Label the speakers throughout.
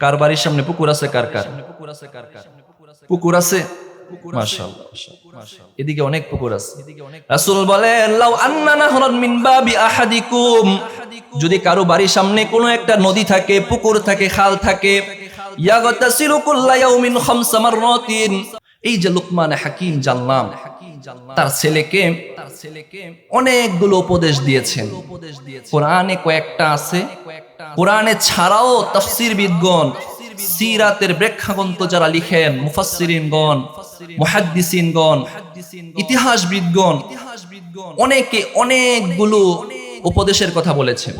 Speaker 1: কার বাড়ির সামনে পুকুর আছে? কার কার পুকুর আছে? মাশাআল্লাহ, এদিকে অনেক পুকুর আছে। রাসূল বলেন, লাউ আন্না নাহরান মিন বাবি আহাদিকুম, যদি কারো বাড়ির সামনে কোনো একটা নদী থাকে, পুকুর থাকে, খাল থাকে, ইয়াগতাসিলু কুল্লা ইয়াউমিন খামসা মাররাতিন, এই যে লুকমান হাকিম জানলাম তার ছেলেকে অনেকগুলো উপদেশ দিয়েছেন। কোরআনে কয়েকটা আছে, কোরআনে ছাড়াও তাফসীরবিদগণ, সিরাতের ব্যাখ্যাগ্রন্থ যারা লিখেন, মুফাসসিরিনগণ, মুহাদ্দিসিনগণ, ইতিহাসবিদগণ, অনেকে অনেকগুলো উপদেশের কথা বলেছেন।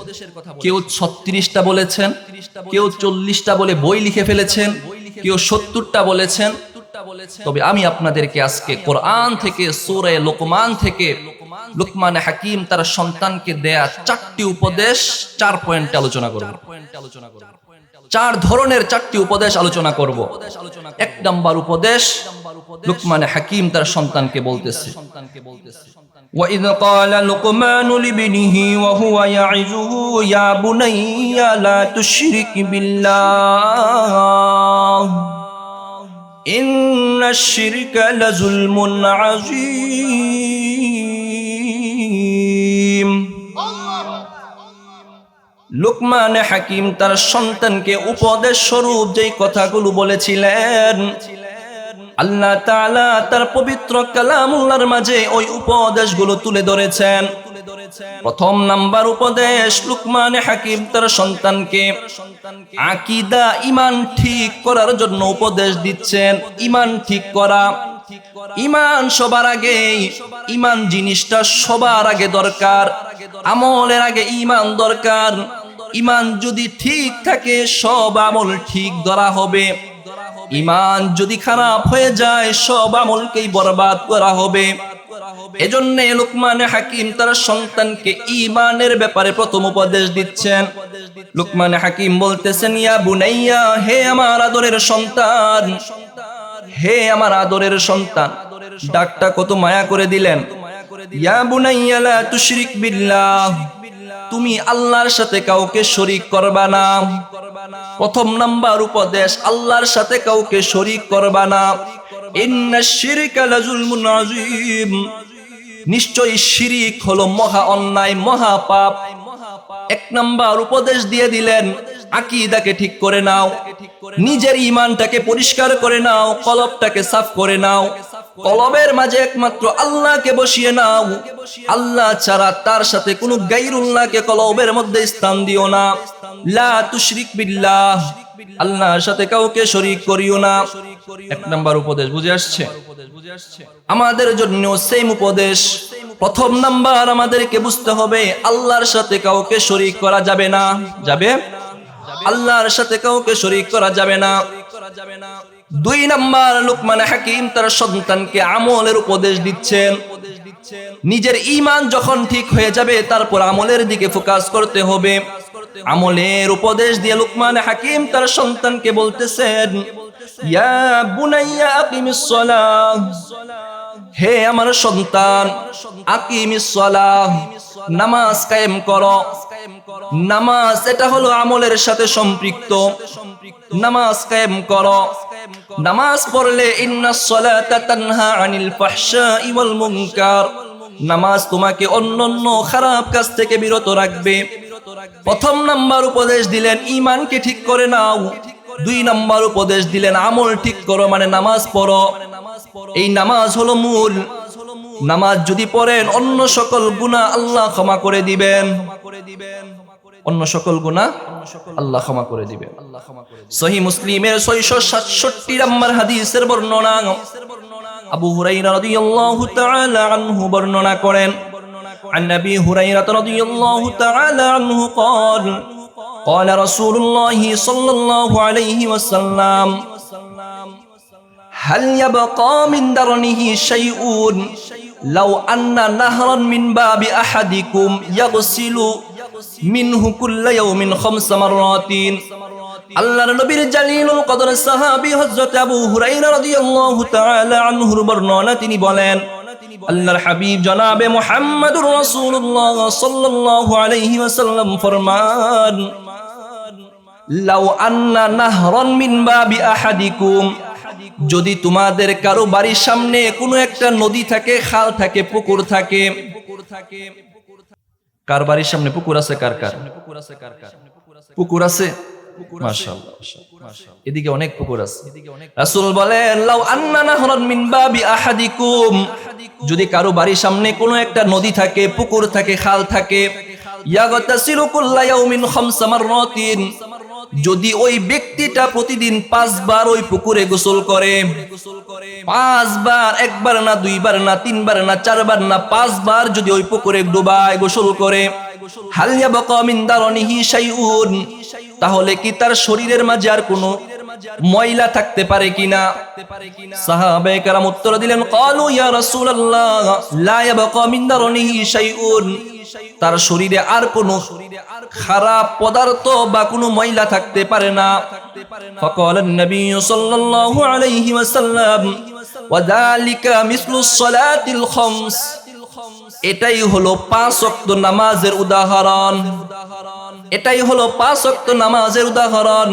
Speaker 1: কেউ 36টা বলেছেন, কেউ 40টা বলে বই লিখে ফেলেছেন, কেউ 70টা বলেছেন। তবে আমি আপনাদেরকে আজকে কোরআন থেকে, সূরা লোকমান থেকে, লুকমান হাকিম তার সন্তানকে দেয়া 4টি উপদেশ 4 পয়েন্টে আলোচনা করব। 4 ধরনের 4টি উপদেশ আলোচনা করব। 1 নাম্বার উপদেশ লুকমান হাকিম তার সন্তানকে বলতেছে, وَإِذْ قَالَ لُقْمَانُ لِابْنِهِ وَهُوَ يَعِظُهُ يَا بُنَيَّ لَا تُشْرِكْ بِاللَّهِ إِنَّ الشِّرْكَ لَظُلْمٌ عَظِيمٌ। লুকমান হাকিম তার সন্তানকে উপদেশ স্বরূপ যেই কথাগুলো বলেছিলেন, আল্লাহ তাআলা তার পবিত্র কালামুল্লাহর মাঝে ওই উপদেশগুলো তুলে ধরেছেন। প্রথম নাম্বার উপদেশ, লুকমান হাকিম তার সন্তানকে আকীদা, ঈমান ঠিক করার জন্য উপদেশ দিচ্ছেন। ঈমান ঠিক করা, ঈমান সবার আগে, ঈমান জিনিসটা সবার আগে দরকার। আমলের আগে ঈমান দরকার। ঈমান যদি ঠিক থাকে সব আমল ঠিক ধরা হবে। ঈমান যদি খারাপ হয়ে যায় সব আমলকেই বরবাদ করা হবে। এজন্য লুকমান হাকিম তার সন্তানকে ঈমানের ব্যাপারে প্রথম উপদেশ দিচ্ছেন। লুকমান হাকিম বলতেছেন, ইয়া বুনাইয়া, হে আমার আদরের সন্তান, হে আমার আদরের সন্তান। ডাকটা কত মায়া করে দিলেন। ইয়া বুনাইয়া লা তুশরিক বিল্লাহ, তুমি আল্লাহর সাথে কাউকে শরীক করবা না। প্রথম নাম্বার উপদেশ, আল্লাহর সাথে কাউকে শরীক করবা না। ইন্নাশ শিরকা লাযুলমুন আযীম, নিশ্চয়ই শিরিক হলো মহা অন্যায়, মহা পাপ। 1 নাম্বার উপদেশ দিয়ে দিলেন, আকীদাকে ঠিক করে নাও, নিজের ঈমানটাকে পরিষ্কার করে নাও, কলবটাকে সাফ করে নাও। কলবের মাঝে একমাত্র আল্লাহকে বসিয়ে নাও। আল্লাহ ছাড়া তার সাথে কোনো গায়রুল্লাহকে কলবের মধ্যে স্থান দিও না। লা তুশরিক বিল্লাহ, আল্লাহর সাথে কাউকে শরীক করিও না। 1 নাম্বার উপদেশ বুঝে আসছে? আমাদের জন্য সেম উপদেশ। প্রথম নাম্বার আমাদেরকে বুঝতে হবে, আল্লাহর সাথে কাউকে শরীক করা যাবে না। যাবে? আল্লাহর সাথে কাউকে শরীক করা যাবে না। 2 নাম্বার, লুকমান হাকিম তার সন্তানকে আমলের উপদেশ দিচ্ছেন। নিজের ঈমান যখন ঠিক হয়ে যাবে তারপর আমলের দিকে ফোকাস করতে হবে। আমলের উপদেশ দিয়ে লুকমান হাকিম তার সন্তানকে বলতেছেন, ইয়া বুনাইয়া আকিমিস সালাহ, হে আমার সন্তান, আকিমিস সালাহ, নামাজ কায়েম করো। নামাজ এটা হলো আমলের সাথে সম্পৃক্ত। নামাজ কায়েম করো। নামাজ পড়লে ইন্নাস সালাতা তানহা আনিল ফাহশাই ওয়াল মুনকার, নামাজ তোমাকে অন্যান্য খারাপ কাজ থেকে বিরত রাখবে। প্রথম নাম্বার উপদেশ দিলেন ঈমানকে ঠিক করে নাও। 2 নাম্বার উপদেশ দিলেন আমল ঠিক করো, মানে নামাজ পড়ো। এই নামাজ হলো মূল। নামাজ যদি পড়েন অন্য সকল গুনাহ আল্লাহ ক্ষমা করে দিবেন। অন্য সকল গুনাহ আল্লাহ ক্ষমা করে দিবেন। সহিহ মুসলিমের 667 নম্বর হাদিসের বর্ণনা, আবু হুরায়রা রাদিয়াল্লাহু তাআলা আনহু বর্ণনা করেন, عن أبي هريرة رضي الله تعالى عنه قال قال رسول الله صلى الله عليه وسلم هل يبقى من درنه شيء لو أن نهرا من باب أحدكم يغسل منه كل يوم 5 مرات। আল্লাহর নবীর জালিলুল কদর সাহাবী হযরত আবু হুরায়রা রাদিয়াল্লাহু তাআলা আনহুর বর্ণনা, তিনি বলেন, আল্লাহর হাবিব জনাবে মুহাম্মদুর রাসূলুল্লাহ সাল্লাল্লাহু আলাইহি ওয়াসাল্লাম ফরমান, লাউ আন্না নাহরান মিন বাবি আহাদিকুম, যদি তোমাদের কারো বাড়ির সামনে কোনো একটা নদী থাকে, খাল থাকে, পুকুর থাকে। কার বাড়ির সামনে পুকুর আছে? কার কার পুকুর আছে? মাশাআল্লাহ, এদিকে অনেক পুকুর আছে। রাসূল বলেন লাউ আন্না নাহরান মিন বাবি আহাদিকুম, যদি কারো বাড়ির সামনে কোনো একটা নদী থাকে, পুকুর থাকে, খাল থাকে, ইয়াগতাসিলু কুল্লা ইয়াউমিন খামসা মাররাতিন, যদি ওই ব্যক্তিটা প্রতিদিন 5 বার ওই পুকুরে গোসল করে, 5 বার, একবার না, 2 বার না, 3 বার না, 4 বার না, 5 বার যদি ওই পুকুরে ডুবায় গোসল করে, হাল ইয়াবকা মিন দারনিহি শাইউন, তাহলে কি তার শরীরের মাঝে আর কোনো ময়লা থাকতে পারে কিনা? সাহাবায়ে কেরাম উত্তর দিলেন, ক্বালু ইয়া রাসূলুল্লাহ লা ইয়াবকা মিন দারনিহি শাইউন, তার শরীরে আর কোনো খারাপ পদার্থ বা কোনো ময়লা থাকতে পারে না। ফাকাল নবী সাল্লাল্লাহু আলাইহি ওয়াসাল্লাম ওয়া যালিকা মিসলুস সালাতিল খামস, এটাই হলো 5 ওয়াক্ত নামাজের উদাহরণ, এটাই হলো 5 ওয়াক্ত নামাজের উদাহরণ।